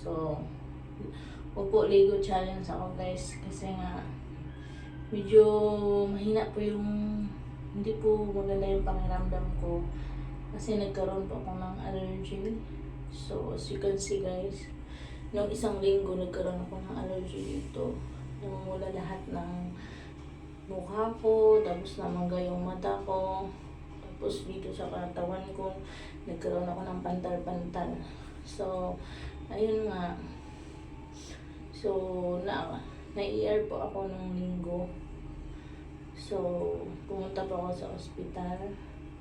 So, Upo Ligo Challenge ako guys. Kasi nga, medyo mahina po yung, hindi po maganda yung pakiramdam ko. Kasi nagkaroon po ako ng allergy. So, as you can see guys, noong isang linggo nagkaroon ako ng allergy dito. Namumula lahat ng mukha ko, tapos namangga yung mata ko. Tapos dito sa katawan ko, nagkaroon ako ng pantal-pantal. So, ayun nga. So, na-ER po ako nung linggo. So, pumunta po ako sa ospital.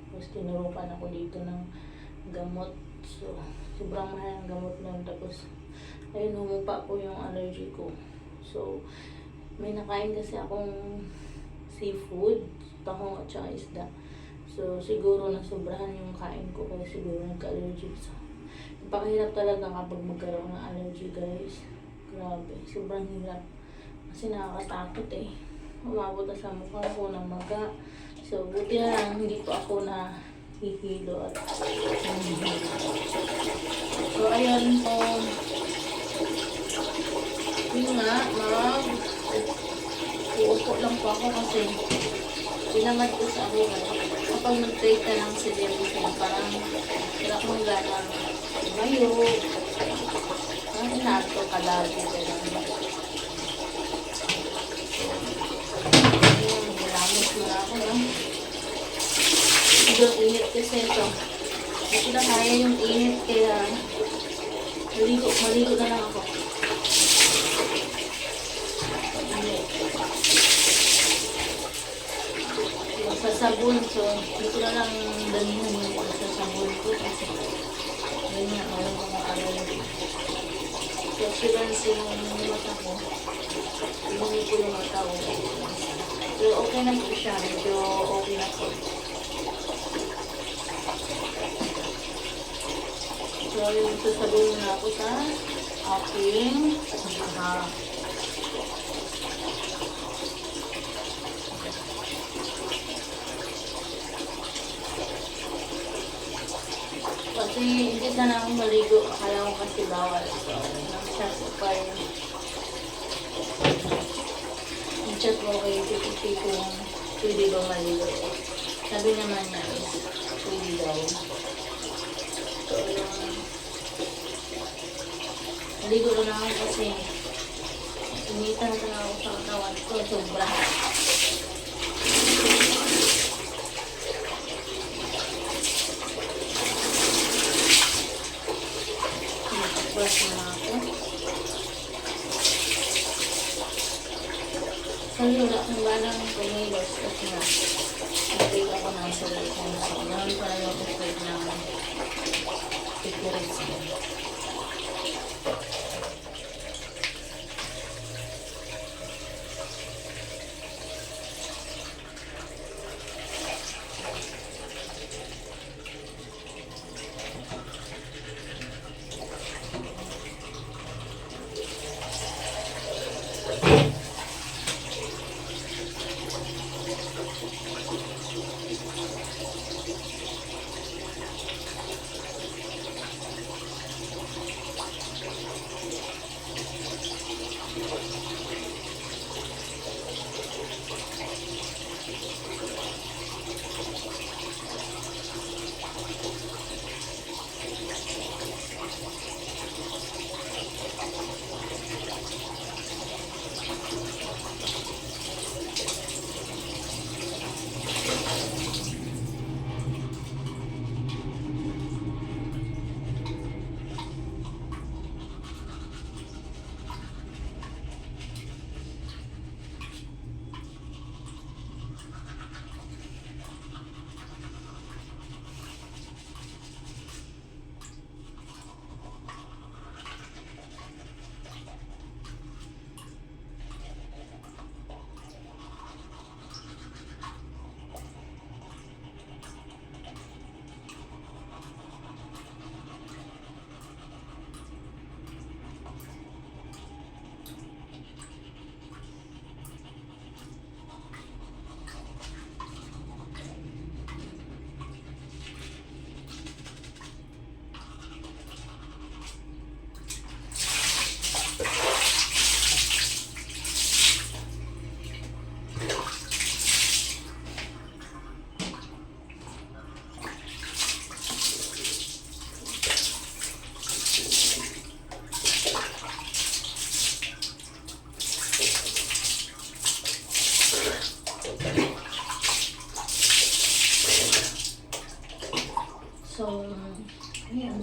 Tapos tinurukan ako dito ng gamot. So, sobrang mahal ang gamot nun. Tapos, ayun, humupa po yung allergy ko. So, may nakain kasi akong seafood, tahong at saka isda. So, siguro nasobrahan yung kain ko kaya siguro nagka-allergy. So, napakahirap talaga kapag magkaroon ng allergy guys. Grabe, sobrang hirap. Kasi nakakatakot eh. Umabot na sa mukha ko ng maga. So, buti na lang hindi po ako na hihilo at hihilo. So, ayun po. Yun nga, uupo lang po ako kasi pinamad ko sa ako kapag nag-take ka ng sedation, parang wala kong gana tumayo, parang nato kalagi nilamot mo na ako medyo init kasi ito hindi ko na kaya yung init kaya maligo na lang ako. Sa sabon, so dito na lang damihan yung sa sabon ko kasi yun nga, mayroon mga allergy. So, assurance yung mata ko, hindi ko yung mata ko. So, okay na po siya, medyo okay na po. So, yung sasabon na ako sa aking kasi hindi sana akong maligo. Akala ko kasi bawal. So, nag-chat ko pa rin. Nag-chat ko kay Titi kung pwede ba maligo. Sabi naman niya is pwede daw. So, maligo na ako kasi initan na ako sa katawan ko. Sobra. Brush na ako. Kasi wala akong banang kumilos kasi nga nag-take ako ng solution. So, naman pala yung effect ng security. So, ayan.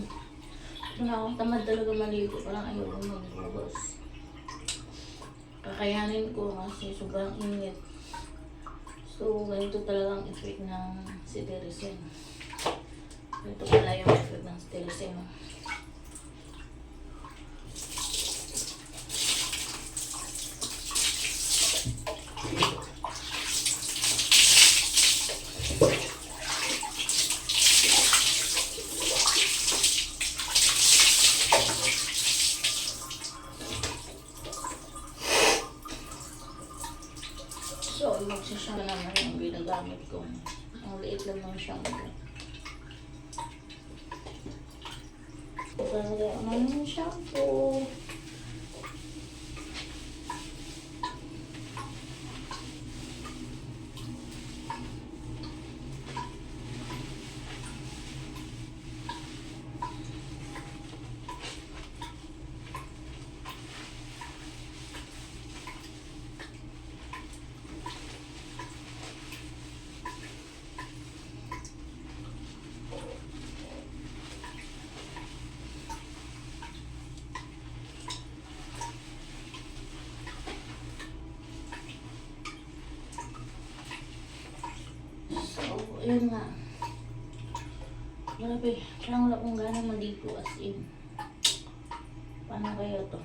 Kung akong tamad talaga maligo, parang ayoko magbuhos. Kakayanin ko kasi sobrang init. So, ganito talaga ang effect ng cetirizine. Ganito pala yung effect ng cetirizine. So, magsasya naman yung ginagamit ko. Ang liit lang ng shampoo. Ilalagay ko naman yung shampoo. Ayun nga. Grabe, parang wala kong gana maligo as in. Paano kaya to?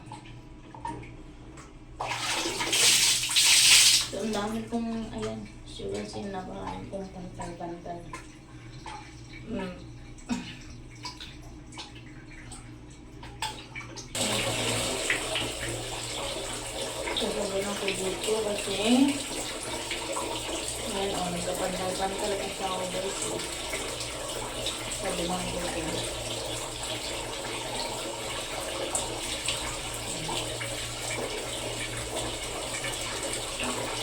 So, ang dami kong, ayan, sugar sin na parang kong pantal-pantal. So, sabi ng tubig ko kasi ayan, o, nagkapantal-pantal kasi ako guys. Sabi ng tubig.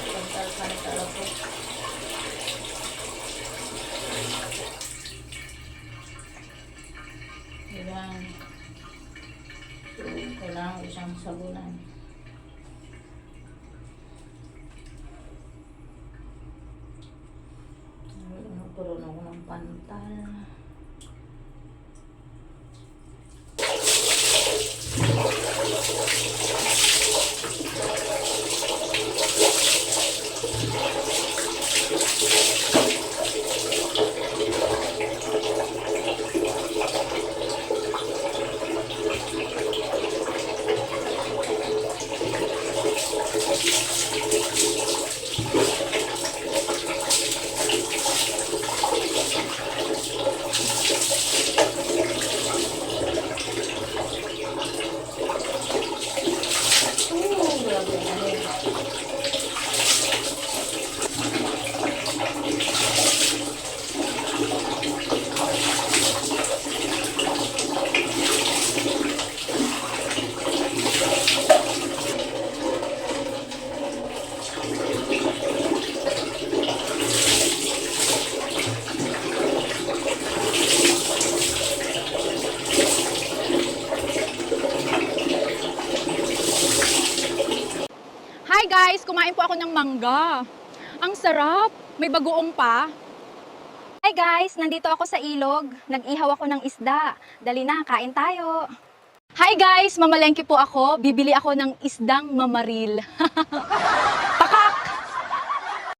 Pantal-pantal ako. Ayan. So, kailangan isang sabunan. Nagkaroon ako ng pantal. Hi guys! Kumain po ako ng mangga. Ang sarap! May bagoong pa. Hi guys! Nandito ako sa ilog. Nag-ihaw ako ng isda. Dali na, kain tayo. Hi guys! Mamalengke po ako. Bibili ako ng isdang mamaril.